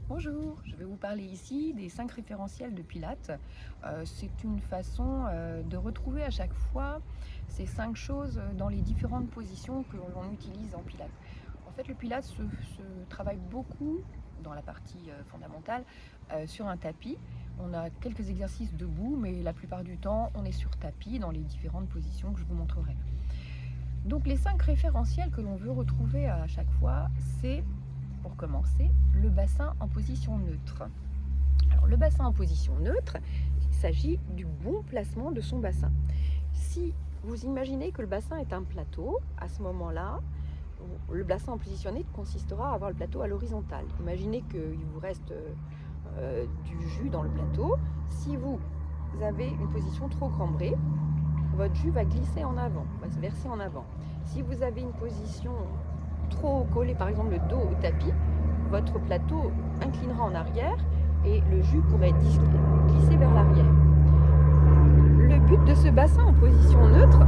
Bonjour, je vais vous parler ici des 5 référentiels de Pilates. C'est une façon de retrouver à chaque fois ces 5 choses dans les différentes positions que l'on utilise en Pilates. En fait, le Pilates se travaille beaucoup dans la partie fondamentale sur un tapis. On a quelques exercices debout, mais la plupart du temps, on est sur tapis dans les différentes positions que je vous montrerai. Donc les 5 référentiels que l'on veut retrouver à chaque fois, c'est, pour commencer, le bassin en position neutre. Alors le bassin en position neutre, il s'agit du bon placement de son bassin. Si vous imaginez que le bassin est un plateau, à ce moment-là, le bassin en position neutre consistera à avoir le plateau à l'horizontale. Imaginez qu'il vous reste du jus dans le plateau. Si vous avez une position trop cambrée, votre jus va glisser en avant, va se verser en avant. Si vous avez une position trop collée, par exemple le dos au tapis, votre plateau inclinera en arrière et le jus pourrait glisser vers l'arrière. Le but de ce bassin en position neutre,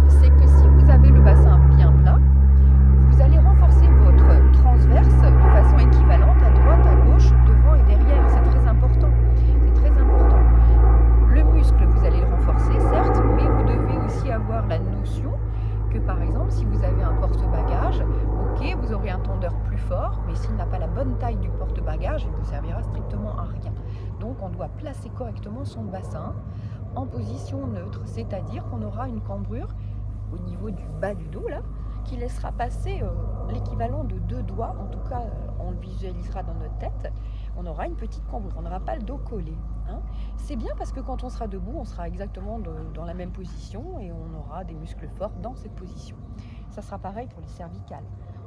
c'est que si vous avez le bassin bien plat, vous allez renforcer votre transverse de façon équivalente à droite, à gauche, devant et derrière. C'est très important. C'est très important. Le muscle, vous allez le renforcer, certes, mais vous devez aussi avoir la notion que, par exemple, si vous avez un porte-bagages, ok, vous aurez un tendeur plus fort, mais s'il n'a pas la bonne taille du porte-bagages, il ne vous servira strictement à rien. Donc, on doit placer correctement son bassin en position neutre, c'est-à-dire qu'on aura une cambrure au niveau du bas du dos, là, qui laissera passer l'équivalent de 2 doigts, en tout cas, on le visualisera dans notre tête, on aura une petite cambrure, on n'aura pas le dos collé. Hein. C'est bien parce que quand on sera debout, on sera exactement dans la même position et on aura des muscles forts dans cette position. Ça sera pareil pour les cervicales.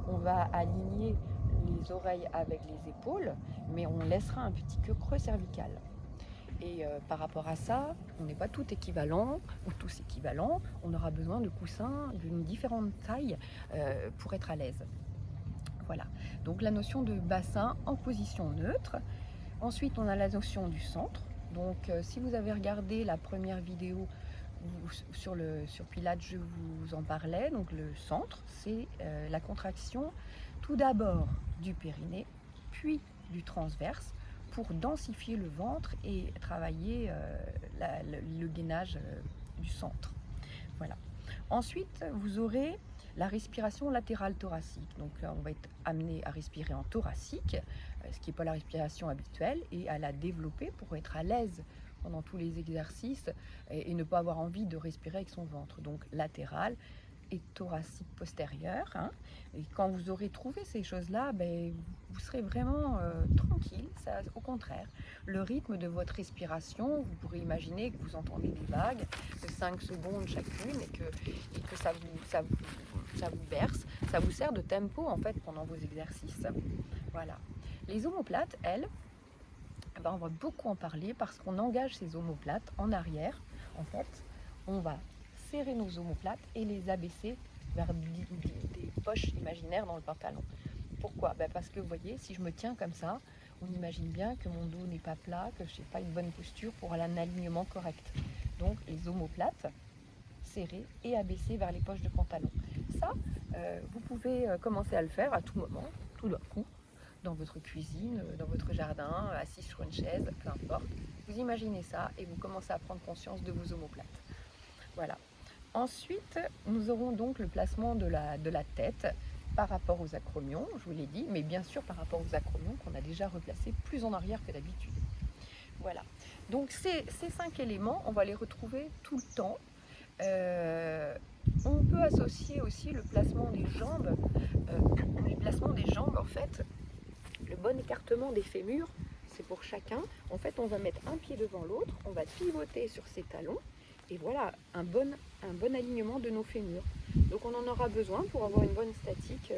On va aligner les oreilles avec les épaules, mais on laissera un petit creux cervical. Et par rapport à ça, on n'est pas tout équivalent ou tous équivalents. On aura besoin de coussins d'une différente taille pour être à l'aise. Voilà. Donc la notion de bassin en position neutre. Ensuite, on a la notion du centre. Donc si vous avez regardé la première vidéo sur Pilates, je vous en parlais. Donc le centre, c'est la contraction tout d'abord du périnée, puis du transverse, pour densifier le ventre et travailler le gainage du centre. Voilà. Ensuite, vous aurez la respiration latérale thoracique. Donc là, on va être amené à respirer en thoracique, ce qui n'est pas la respiration habituelle, et à la développer pour être à l'aise pendant tous les exercices et ne pas avoir envie de respirer avec son ventre. Donc latéral et thoracique postérieur. Hein. Et quand vous aurez trouvé ces choses-là, vous serez vraiment tranquille. Ça, au contraire, le rythme de votre respiration, vous pourrez imaginer que vous entendez des vagues de 5 secondes chacune et que ça vous berce. Ça vous sert de tempo en fait pendant vos exercices. Voilà. Les omoplates, elles, on va beaucoup en parler parce qu'on engage ces omoplates en arrière. En fait, on va serrer nos omoplates et les abaisser vers des poches imaginaires dans le pantalon. Pourquoi ? Parce que vous voyez, si je me tiens comme ça, on imagine bien que mon dos n'est pas plat, que je n'ai pas une bonne posture pour un alignement correct. Donc les omoplates serrées et abaissées vers les poches de pantalon. Ça, vous pouvez commencer à le faire à tout moment, tout d'un coup, dans votre cuisine, dans votre jardin, assis sur une chaise, peu importe. Vous imaginez ça et vous commencez à prendre conscience de vos omoplates. Voilà. Ensuite, nous aurons donc le placement de la tête par rapport aux acromions, je vous l'ai dit, mais bien sûr par rapport aux acromions qu'on a déjà replacés plus en arrière que d'habitude. Voilà. Donc ces 5 éléments, on va les retrouver tout le temps. On peut associer aussi le placement des jambes. Les placements des jambes, en fait, le bon écartement des fémurs, c'est pour chacun. En fait, on va mettre un pied devant l'autre, on va pivoter sur ses talons. Et voilà, un bon alignement de nos fémurs. Donc on en aura besoin pour avoir une bonne statique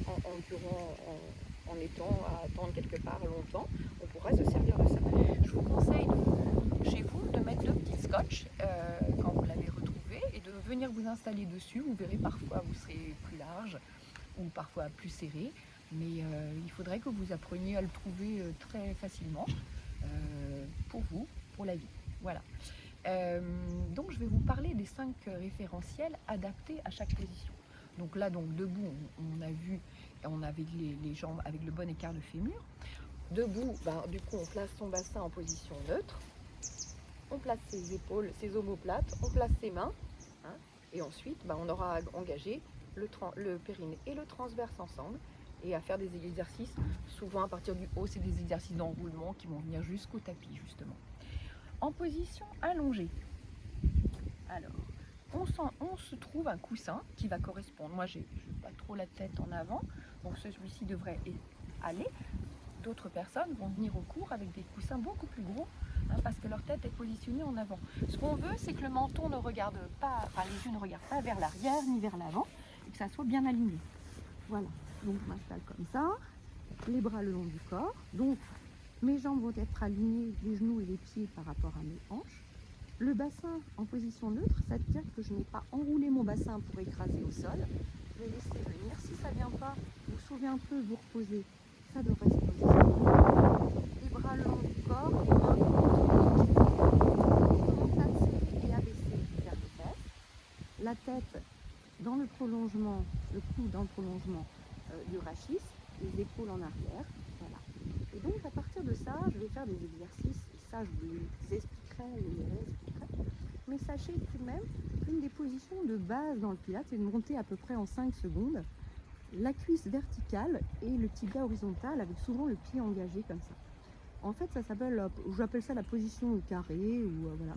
en étant à attendre quelque part longtemps. On pourra se servir de ça. Je vous conseille chez vous de mettre 2 petits scotch quand vous l'avez retrouvé et de venir vous installer dessus. Vous verrez, parfois vous serez plus large ou parfois plus serré. Mais il faudrait que vous appreniez à le trouver très facilement pour vous, pour la vie. Voilà. Donc je vais vous parler des 5 référentiels adaptés à chaque position. Donc là, debout, on a vu, on avait les jambes avec le bon écart de fémur. Debout, du coup, on place son bassin en position neutre. On place ses épaules, ses omoplates, on place ses mains. Hein, et ensuite, on aura engagé le périnée et le transverse ensemble. Et à faire des exercices, souvent à partir du haut, c'est des exercices d'enroulement qui vont venir jusqu'au tapis, justement. En position allongée. Alors, on se trouve un coussin qui va correspondre. Moi, j'ai pas trop la tête en avant, donc celui-ci devrait aller. D'autres personnes vont venir au cours avec des coussins beaucoup plus gros, parce que leur tête est positionnée en avant. Ce qu'on veut, c'est que le menton ne regarde pas, les yeux ne regardent pas vers l'arrière ni vers l'avant, et que ça soit bien aligné. Voilà, donc je m'installe comme ça, les bras le long du corps. Donc mes jambes vont être alignées, les genoux et les pieds par rapport à mes hanches. Le bassin en position neutre, ça veut dire que je n'ai pas enroulé mon bassin pour écraser au sol. Je vais laisser venir. Si ça ne vient pas, vous soulevez un peu, vous reposez. Ça devrait se poser. Les bras le long du corps, les mains monter et abaisser vers les fesses. La tête dans le prolongement, le cou dans le prolongement du rachis, les épaules en arrière. Voilà. Et donc à partir de ça, je vais faire des exercices. Et ça, je vous les expliquerai, mais sachez tout de même qu'une des positions de base dans le pilates, c'est de monter à peu près en 5 secondes la cuisse verticale et le tibia horizontal avec souvent le pied engagé comme ça. En fait, ça s'appelle, j'appelle ça la position au carré, ou voilà.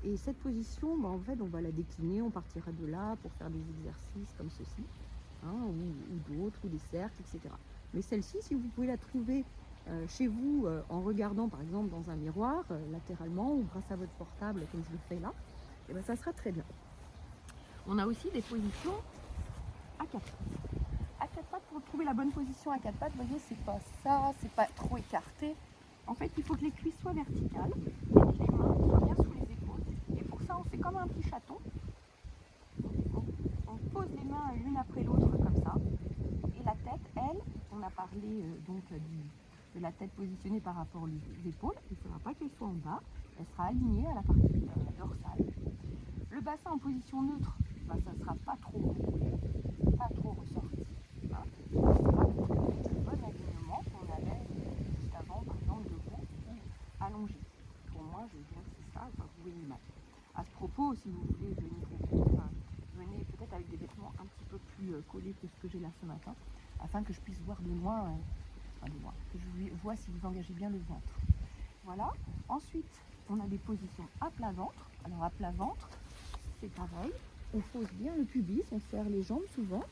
Et cette position, en fait, on va la décliner, on partira de là pour faire des exercices comme ceci, ou d'autres, ou des cercles, etc. Mais celle-ci, si vous pouvez la trouver chez vous en regardant par exemple dans un miroir, latéralement, ou grâce à votre portable, comme je le fais là, et ça sera très bien. On a aussi des positions à 4 pattes. À 4 pattes, pour trouver la bonne position à 4 pattes, vous voyez, c'est pas ça, c'est pas trop écarté. En fait, il faut que les cuisses soient verticales et que les mains soient bien sous les épaules. Et pour ça, on fait comme un petit chaton. On pose les mains l'une après l'autre comme ça. Et la tête, elle, on a parlé de la tête positionnée par rapport aux épaules. Il ne faudra pas qu'elle soit en bas. Elle sera alignée à la partie dorsale. Le bassin en position neutre, ça ne sera pas trop roulé, pas trop ressorti. Ça sera le bon alignement qu'on avait juste avant, par exemple, debout ou allongé. Pour moi, je dirais que c'est ça, vous voyez mal. À ce propos, si vous voulez venez peut-être avec des vêtements un petit peu plus collés que ce que j'ai là ce matin, afin que je puisse voir de loin, que je vois si vous engagez bien le ventre. Voilà. Ensuite, on a des positions à plat ventre. Alors à plat ventre, c'est pareil. On pose bien le pubis, on serre les jambes souvent.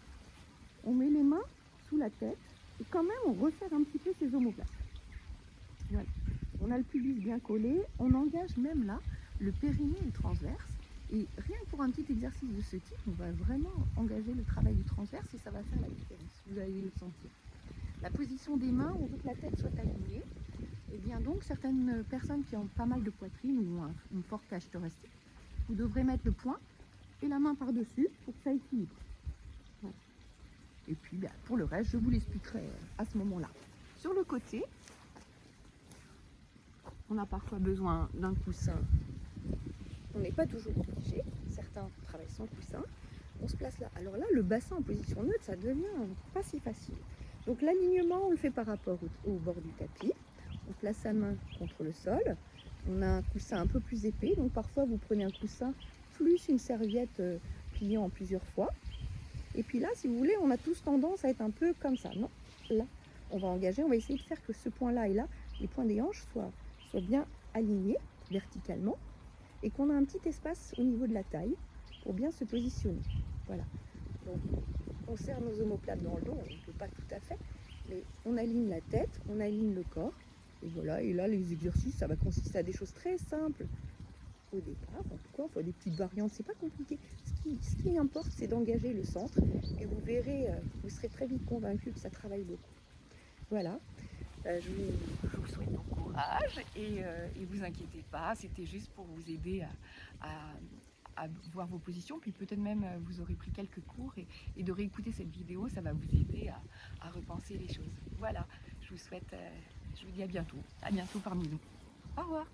On met les mains sous la tête et quand même on resserre un petit peu ses omoplates. Voilà. On a le pubis bien collé. On engage même là le périnée et le transverse. Et rien que pour un petit exercice de ce type, on va vraiment engager le travail du transverse et ça va faire la différence. Vous allez le sentir. La position des mains, on veut que la tête soit alignée. Et bien donc, certaines personnes qui ont pas mal de poitrine ou une forte cage thoracique, vous devrez mettre le poing et la main par-dessus pour que ça équilibre. Voilà. Et puis, pour le reste, je vous l'expliquerai à ce moment-là. Sur le côté, on a parfois besoin d'un coussin. On n'est pas toujours obligé. Certains travaillent sans coussin. On se place là. Alors là, le bassin en position neutre, ça devient pas si facile. Donc l'alignement, on le fait par rapport au bord du tapis. On place sa main contre le sol. On a un coussin un peu plus épais. Donc parfois, vous prenez un coussin plus une serviette pliée en plusieurs fois. Et puis là, si vous voulez, on a tous tendance à être un peu comme ça. Non, là, on va engager. On va essayer de faire que ce point-là et là, les points des hanches soient bien alignés verticalement. Et qu'on a un petit espace au niveau de la taille pour bien se positionner. Voilà. Donc, on serre nos omoplates dans le dos, on ne peut pas tout à fait, mais on aligne la tête, on aligne le corps. Et voilà, et là, les exercices, ça va consister à des choses très simples au départ. En tout cas, on fait des petites variantes, c'est pas compliqué. Ce qui importe, c'est d'engager le centre. Et vous verrez, vous serez très vite convaincu que ça travaille beaucoup. Voilà. Je vous souhaite bon courage et vous inquiétez pas, c'était juste pour vous aider à voir vos positions, puis peut-être même vous aurez pris quelques cours et de réécouter cette vidéo, ça va vous aider à repenser les choses. Voilà, je vous souhaite, je vous dis à bientôt parmi nous. Au revoir.